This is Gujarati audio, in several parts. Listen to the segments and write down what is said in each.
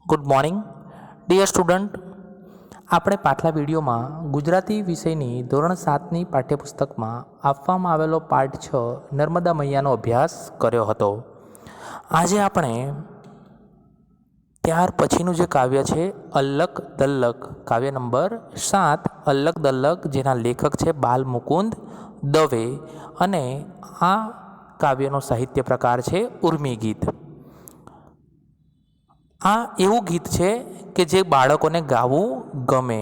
Good morning dear student. આપણે પાછલા વિડીયોમાં ગુજરાતી વિષયની ધોરણ 7ની પાઠ્યપુસ્તકમાં આપવામાં આવેલો પાઠ 6 નર્મદા મૈયાનો અભ્યાસ કર્યો હતો. આજે આપણે ત્યાર પછીનું જે કાવ્ય છે અલ્લક દલ્લક, કાવ્ય નંબર 7 અલ્લક દલ્લક, જેના લેખક છે બાલમુકુંદ દવે, અને આ કાવ્યનો સાહિત્ય પ્રકાર છે ઉર્મી ગીત. આ એવું ગીત છે કે જે બાળકોને ગાવું ગમે.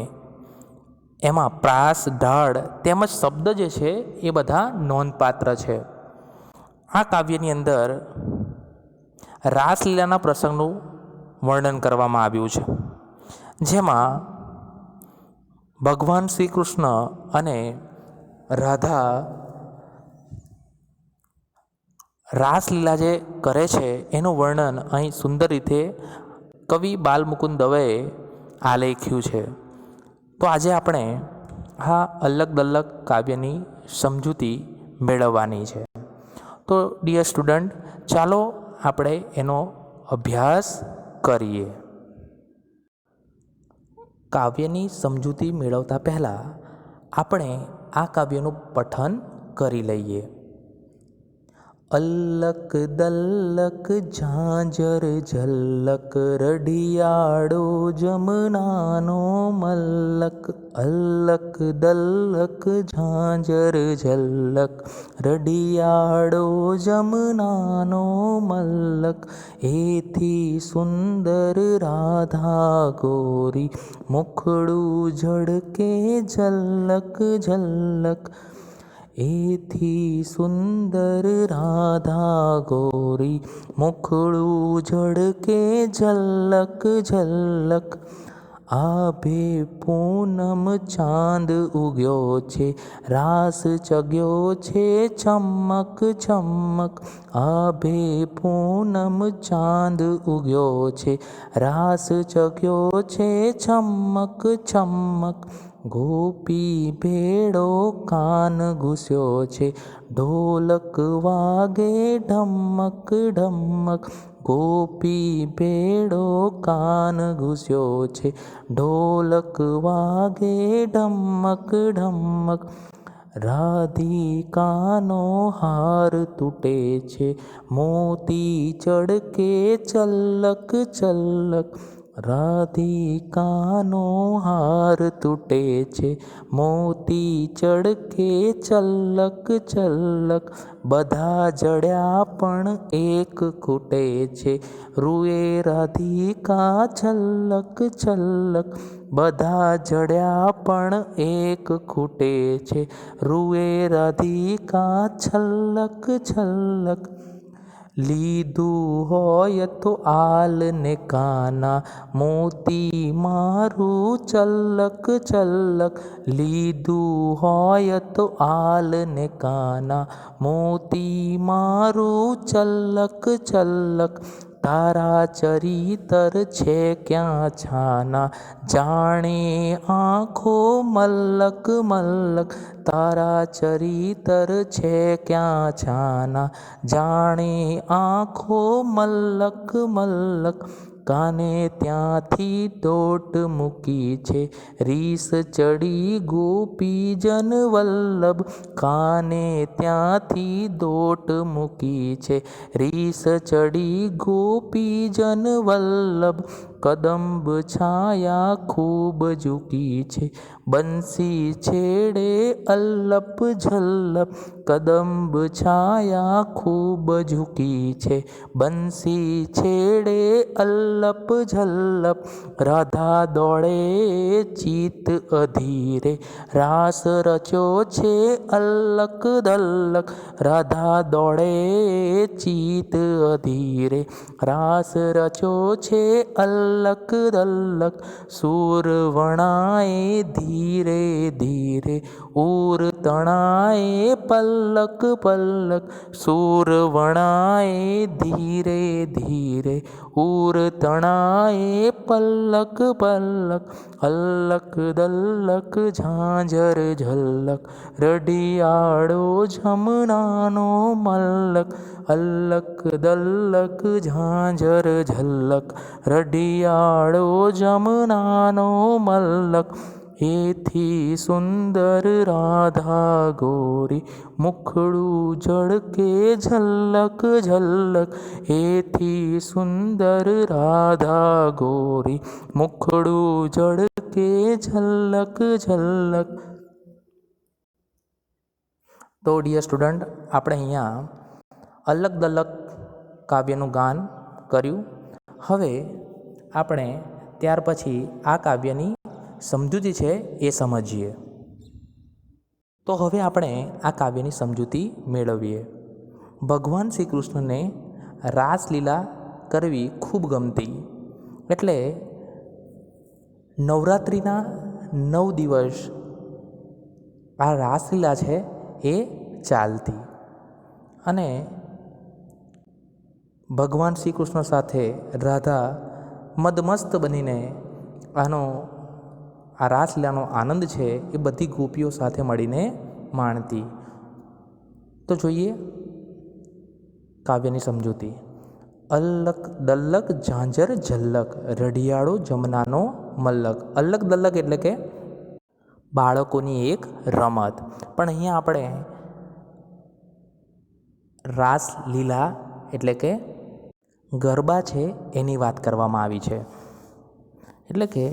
એમાં પ્રાસ, ઢાળ તેમજ શબ્દ જે છે એ બધા નોંધપાત્ર છે. આ કાવ્યની અંદર રાસલીલાના પ્રસંગનું વર્ણન કરવામાં આવ્યું છે, જેમાં ભગવાન શ્રી કૃષ્ણ અને રાધા રાસલીલા જે કરે છે એનું વર્ણન અહીં સુંદર રીતે કવિ બાલમુકુંદ દવેએ આલેખ્યું છે. તો આજે આપણે આ અલ્લક દલ્લક કાવ્યની સમજૂતી મેળવવાની છે. તો ડિયર સ્ટુડન્ટ, ચાલો આપણે એનો અભ્યાસ કરીએ. કાવ્યની સમજૂતી મેળવતા પહેલાં આપણે આ કાવ્યનું પઠન કરી લઈએ. અલ્લક દલ્લક ઝાંઝર ઝલ્લક, રઢિયાળો જમનાનો મલ્લક. અલ્લક દલ્લક ઝાંઝર ઝલ્લક, રઢિયાળો જમનાનો મલ્લક. એથી સુંદર રાધા ગોરી, મુખડું ઝળકે ઝલ્લક ઝલ્લક. એથી સુંદર રાધા ગોરી, મુખડું ઝળકે ઝલ્લક ઝલ્લક. આભે પૂનમ ચાંદ ઉગ્યો છે, રાસ ચગ્યો છે ચમક ચમક. આભે પૂનમ ચાંદ ઉગ્યો છે, રાસ ચગ્યો છે ચમક ચમક. ગોપી ભેળો કાન ઘૂસ્યો છે, ઢોલક વાગે ઢમક ઢમક. ગોપી ભેળો કાન ઘૂસ્યો છે, ઢોલક વાગે ઢમક ઢમક. રાધિકાનો હાર તૂટે છે, મોતી ચળકે ચલ્લક ચલ્લક. રાધિકાનો હાર તૂટે છે, મોતી ચળકે ચલ્લક ચલ્લક. બધા જડ્યા પણ એક ખૂટે છે, રૂએ રાધિકા છલ્લક છલ્લક. બધા જડ્યા પણ એક ખૂટે છે, રૂએ રાધિકા છલ્લક છલ્લક. લીધું હોય તો આલ ને કાના, મોતી મારું ચલ્લક ચલ્લક. લીધું હોય તો આલ ને કાના, મોતી મારું ચલ્લક ચલ્લક. તારા ચરિતર છે ક્યાં છાના, જાણે આંખો મલ્લક મલ્લક. તારા ચરિતર છે ક્યાં છાના, જાણે આંખો મલ્લક મલ્લક. કાને ત્યાંથી દોટ મૂકી છે, રીસ ચડી ગોપીજન વલ્લભ. કાને ત્યાંથી દોટ મૂકી છે, રીસ ચડી ગોપીજન વલ્લભ. કદંબ છાયા ખૂબ ઝૂકી છે, બંસી છેડે અલ્લપ ઝલ્લપ. કદંબ છાયા ખૂબ ઝૂકી છે, બંસી છેડે અલ્લપ ઝલ્લપ. રાધા દોડે ચિત અધીરે, રાસ રચ્યો છે અલ્લક દલ્લક. રાધા દોડે ચિત અધીરે, રાસ રચ્યો છે અલ્લક દલ્લક. સૂર વણાએ ધીરે ધીરે, ઉર તણાએ પલ્લક પલ્લક, સૂર વણાએ ધીરે ધીરે, ઉર તણાએ પલ્લક પલ્લક, અલ્લક દલ્લક ઝાંઝર ઝલ્લક, રઢિયાળો જમનાનો મલ્લક, અલ્લક દલ્લક ઝાંઝર ઝલ્લક, રઢિયાળો જમનાનો મલ્લક, એથી સુંદર રાધા ગોરી, મુખડું ઝળકે ઝલ્લક ઝલ્લક, એથી સુંદર રાધા ગોરી, મુખડું ઝળકે ઝલ્લક ઝલ્લક. તો ડિયર સ્ટુડન્ટ, આપણે અહીંયા અલગ દલક કાવ્યનું ગાન કર્યું. હવે આપણે ત્યાર પછી આ કાવ્યની સમજૂતી છે એ સમજીએ. તો હવે આપણે આ કાવ્યની સમજૂતી મેળવીએ. ભગવાન શ્રી કૃષ્ણને રાસલીલા કરવી ખૂબ ગમતી, એટલે નવરાત્રિના 9 દિવસ આ રાસલીલા છે એ ચાલતી, અને ભગવાન શ્રી કૃષ્ણ સાથે રાધા મદમસ્ત બનીને આ રાસલીલાનો આનંદ છે એ બધી ગોપીઓ સાથે મળીને માણતી. તો જોઈએ કાવ્યની સમજૂતી. અલ્લક દલ્લક ઝાંઝર ઝલ્લક, રઢિયાળો જમનાનો મલ્લક. અલ્લક દલ્લક એટલે કે બાળકોની એક રમત, પણ અહીંયા આપણે રાસલીલા એટલે કે ગરબા છે એની વાત કરવામાં આવી છે. એટલે કે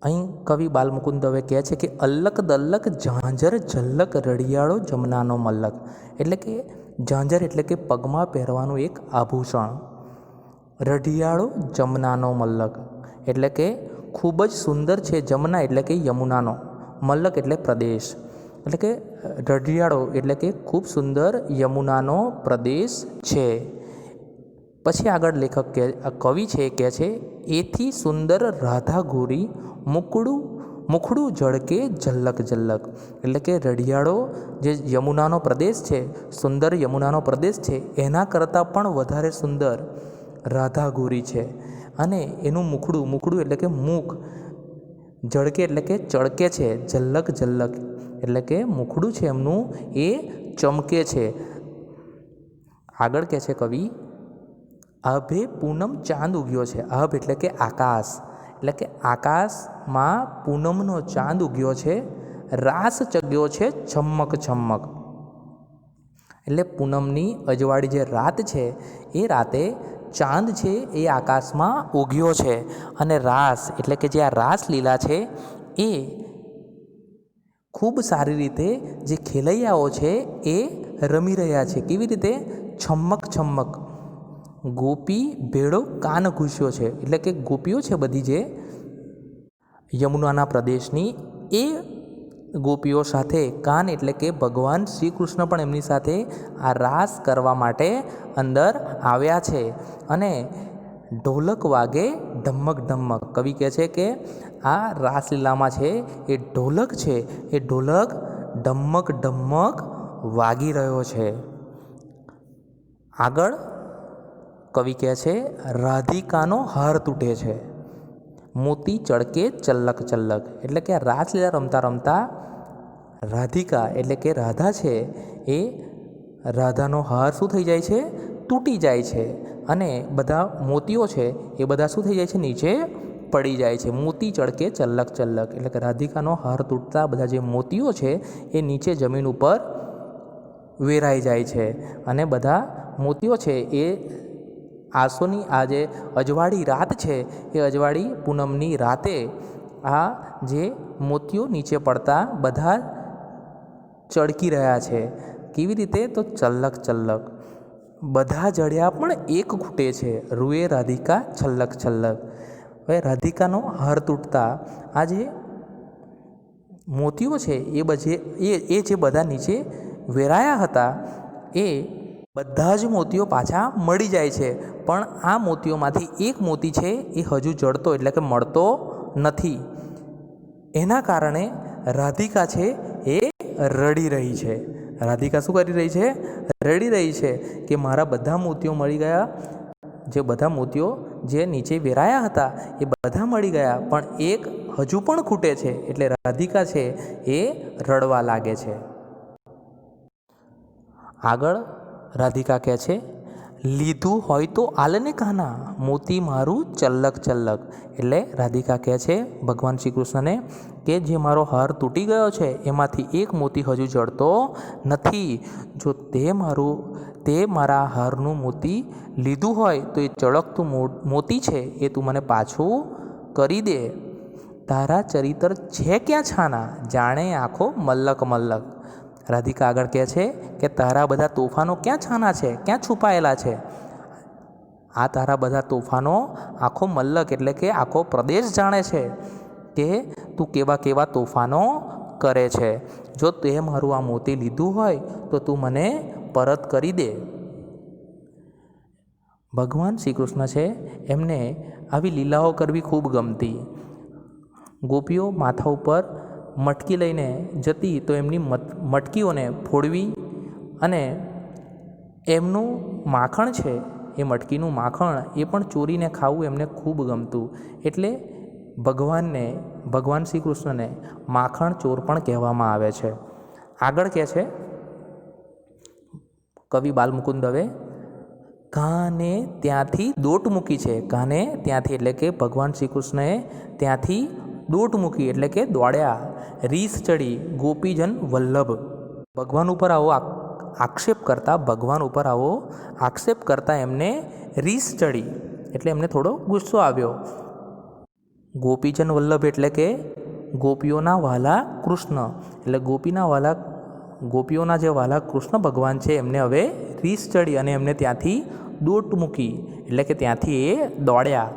અહીં કવિ બાલમુકુંદ દવે કહે છે કે અલ્લક દલ્લક ઝાંઝર ઝલ્લક, રઢિયાળો જમનાનો મલ્લક. એટલે કે ઝાંઝર એટલે કે પગમાં પહેરવાનું એક આભૂષણ, રઢિયાળો જમનાનો મલ્લક એટલે કે ખૂબ જ સુંદર છે. જમના એટલે કે યમુનાનો, મલ્લક એટલે પ્રદેશ, એટલે કે રઢિયાળો એટલે કે ખૂબ સુંદર યમુનાનો પ્રદેશ છે. પછી આગળ લેખક કવિ છે કહે છે એથી સુંદર રાધા ગોરી, મુખડું ઝળકે ઝલ્લક ઝલ્લક. એટલે કે રઢિયાળો જે યમુનાનો પ્રદેશ છે, સુંદર યમુનાનો પ્રદેશ છે, એના કરતાં પણ વધારે સુંદર રાધા ગોરી છે. અને એનું મુખડું એટલે કે મુખ, ઝળકે એટલે કે ચળકે છે, ઝલ્લક ઝલ્લક એટલે કે મુખડું છે એમનું એ ચમકે છે. આગળ કહે છે કવિ, આભે પૂનમ ચાંદ ઉગ્યો છે. આભ એટલે કે આકાશ, એટલે કે આકાશમાં પૂનમનો ચાંદ ઉગ્યો છે. રાસ ચગ્યો છે છમ્મક છમ્મક, એટલે પૂનમની અજવાળી જે રાત છે એ રાતે ચાંદ છે એ આકાશમાં ઉગ્યો છે. અને રાસ એટલે કે જે આ રાસલીલા છે એ ખૂબ સારી રીતે જે ખેલૈયાઓ છે એ રમી રહ્યા છે. કેવી રીતે? છમ્મક છમ્મક, ગોપી ભેળો કાન ઘૂસ્યો છે. એટલે કે ગોપીઓ છે બધી જે યમુનાના પ્રદેશની, એ ગોપીઓ સાથે કાન એટલે કે ભગવાન શ્રી કૃષ્ણ પણ એમની સાથે આ રાસ કરવા માટે અંદર આવ્યા છે. અને ઢોલક વાગે ઢમક ઢમક. કવિ કહે છે કે આ રાસલીલામાં છે એ ઢોલક છે, એ ઢોલક ઢમક ઢમક વાગી રહ્યો છે. આગળ કવિ કહે છે રાધિકાનો હાર તૂટે છે, મોતી ચળકે ચલ્લક ચલ્લક. એટલે કે રાસલીલા રમતા રમતા રાધિકા એટલે કે રાધા છે એ રાધાનો હાર શું થઈ જાય છે? તૂટી જાય છે. અને બધા મોતીઓ છે એ બધા શું થઈ જાય છે? નીચે પડી જાય છે. મોતી ચળકે ચલ્લક ચલ્લક એટલે કે રાધિકાનો હાર તૂટતા બધા જે મોતીઓ છે એ નીચે જમીન ઉપર વેરાઈ જાય છે. અને બધા મોતીઓ છે એ આસોની આ જે અજવાળી રાત છે એ અજવાળી પૂનમની રાતે આ જે મોતીઓ નીચે પડતા બધા ચળકી રહ્યા છે. કેવી રીતે? તો ચલ્લક ચલ્લક. બધા જડ્યા પણ એક ખૂટે છે, રૂએ રાધિકા છલ્લક છલ્લક. હવે રાધિકાનો હાર તૂટતા આ જે મોતીઓ છે એ જે બધા નીચે વેરાયા હતા એ બધા જ મોતીઓ પાછા મળી જાય છે. પણ આ મોતીઓમાંથી એક મોતી છે એ હજુ જડતો એટલે કે મળતો નથી. એના કારણે રાધિકા છે એ રડી રહી છે. રાધિકા શું કરી રહી છે? રડી રહી છે કે મારા બધા મોતીઓ મળી ગયા, જે બધા મોતીઓ જે નીચે વેરાયા હતા એ બધા મળી ગયા, પણ એક હજુ પણ ખૂટે છે. એટલે રાધિકા છે એ રડવા લાગે છે. આગળ રાધિકા કહે છે, લીધું હોય તો આલને કાના, મોતી મારું ચલ્લક ચલ્લક. એટલે રાધિકા કહે છે ભગવાન શ્રી કૃષ્ણને કે જે મારો હાર તૂટી ગયો છે એમાંથી એક મોતી હજુ જડતો નથી. જો તે મારા હારનું મોતી લીધું હોય તો એ ચળકતું મોતી છે એ તું મને પાછું કરી દે. તારા ચરિત્ર છે ક્યાં છાના, જાણે આંખો મલ્લક મલ્લક. રાધિકા આગળ કહે છે કે તારા બધા તોફાનો ક્યાં છાના છે, ક્યાં છુપાયેલા છે? આ તારા બધા તોફાનો આખો મલ્લક એટલે કે આખો પ્રદેશ જાણે છે કે તું કેવા કેવા તોફાનો કરે છે. જો તે મારું આ મોતી લીધું હોય તો તું મને પરત કરી દે. ભગવાન શ્રી કૃષ્ણ છે એમને આવી લીલાઓ કરવી ખૂબ ગમતી. ગોપીઓ માથા ઉપર મટકી લઈને જતી તો એમની મટકીઓને ફોડવી અને એમનું માખણ છે એ મટકીનું માખણ એ પણ ચોરીને ખાવું એમને ખૂબ ગમતું. એટલે ભગવાન શ્રી કૃષ્ણને માખણ ચોર પણ કહેવામાં આવે છે. આગળ કહે છે કવિ બાલમુકુંદ દવે, કાને ત્યાંથી દોટ મૂકી છે. કાને ત્યાંથી એટલે કે ભગવાન શ્રી કૃષ્ણએ ત્યાંથી દોટ મૂકી એટલે કે દોડ્યા. રીસ ચડી ગોપીજન વલ્લભ. ભગવાન ઉપર આવો આક્ષેપ કરતા એમને રીસ ચડી એટલે એમને થોડો ગુસ્સો આવ્યો. ગોપીજન વલ્લભ એટલે કે ગોપીઓના વાલા કૃષ્ણ. એટલે ગોપીઓના જે વાલા કૃષ્ણ ભગવાન છે એમને હવે રીસ ચડી અને એમને ત્યાંથી દોટ મૂકી એટલે કે ત્યાંથી એ દોડ્યા.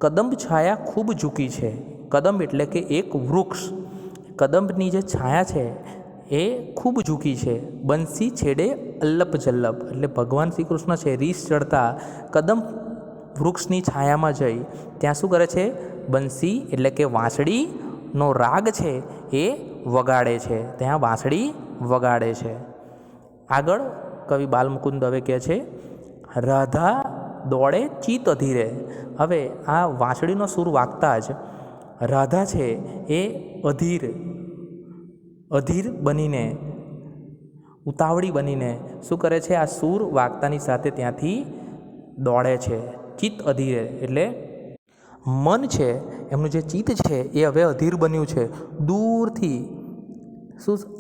કદંબ છાયા ખૂબ ઝૂકી છે. કદંબ એટલે કે એક વૃક્ષ. કદંબની જે છાયા છે એ ખૂબ ઝૂકી છે. બંસી છેડે અલ્લપ જલ્લપ. એટલે ભગવાન શ્રી કૃષ્ણ છે રીસ ચડતા કદંબ વૃક્ષની છાયામાં જઈ ત્યાં શું કરે છે? બંસી એટલે કે વાંસળીનો રાગ છે એ વગાડે છે. ત્યાં વાંસળી વગાડે છે. આગળ કવિ બાલમુકુંદ દવે કહે છે, રાધા દોડે ચિત અધીરે. હવે આ વાંસળીનો સૂર વાગતા જ રાધા છે એ અધીર બનીને ઉતાવળી બનીને શું કરે છે? આ સૂર વાગતાની સાથે ત્યાંથી દોડે છે. ચિત્ત અધીરે એટલે મન છે એમનું જે ચિત્ત છે એ હવે અધીર બન્યું છે. દૂરથી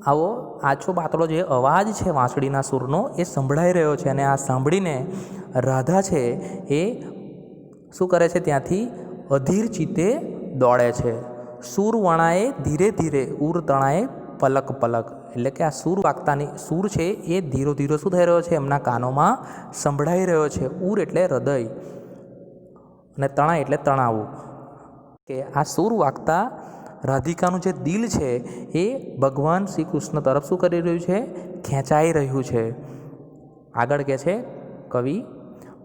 આવો આછો પાતળો જે અવાજ છે વાંસળીના સૂરનો એ સંભળાઈ રહ્યો છે અને આ સાંભળીને રાધા છે એ શું કરે છે? ત્યાંથી અધીર ચિત્તે દોડે છે. સૂર વણાએ ધીરે ધીરે ઉર તણાએ પલક પલક. એટલે કે આ સૂર છે એ ધીરો ધીરો શું થઈ રહ્યો છે? એમના કાનોમાં સંભળાઈ રહ્યો છે. ઉર એટલે હૃદય અને તણાઈ એટલે તણાવું. કે આ સૂર વાગતા રાધિકાનું જે દિલ છે એ ભગવાન શ્રી કૃષ્ણ તરફ શું કરી રહ્યું છે? ખેંચાઈ રહ્યું છે. આગળ કહે છે કવિ,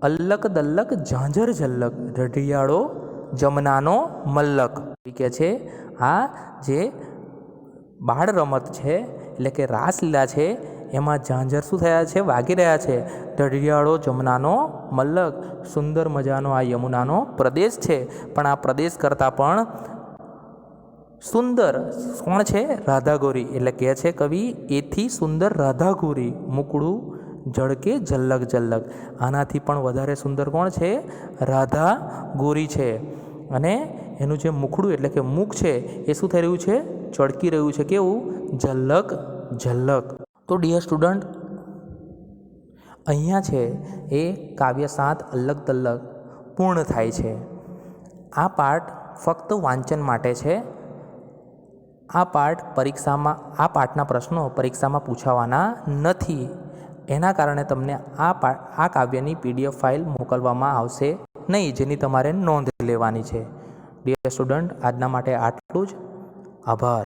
અલ્લક દલ્લક ઝાંઝર ઝલ્લક, રઢિયાળો જમનાનો મલ્લક. કહે છે આ જે બાળ રમત છે એટલે કે રાસલીલા છે એમાં ઝાંઝર શું થયા છે? વાગી રહ્યા છે. રઢિયાળો જમનાનો મલ્લક, સુંદર મજાનો આ યમુનાનો પ્રદેશ છે, પણ આ પ્રદેશ કરતાં પણ સુંદર કોણ છે? રાધા ગોરી. એટલે કહે છે કવિ, એથી સુંદર રાધા ગોરી, મુકડું ઝળકે ઝલ્લક ઝલ્લક. આનાથી પણ વધારે સુંદર કોણ છે? રાધા ગોરી છે. અને એનું જે મુખડું એટલે કે મુખ છે એ શું થઈ રહ્યું છે? ચળકી રહ્યું છે. કેવું? ઝલ્લક ઝલ્લક. તો ડિયર સ્ટુડન્ટ, અહીંયા છે એ કાવ્ય 7 અલ્લક તલ્લક પૂર્ણ થાય છે. આ પાઠ ફક્ત વાંચન માટે છે. આ પાઠના પ્રશ્નો પરીક્ષામાં પૂછાવાના નથી. એના કારણે તમને આ કાવ્યની PDF ફાઇલ મોકલવામાં આવશે નહીં, જેની તમારે નોંધ લેવાની છે. ડિયર સ્ટુડન્ટ, આજના માટે આટલું જ. આભાર.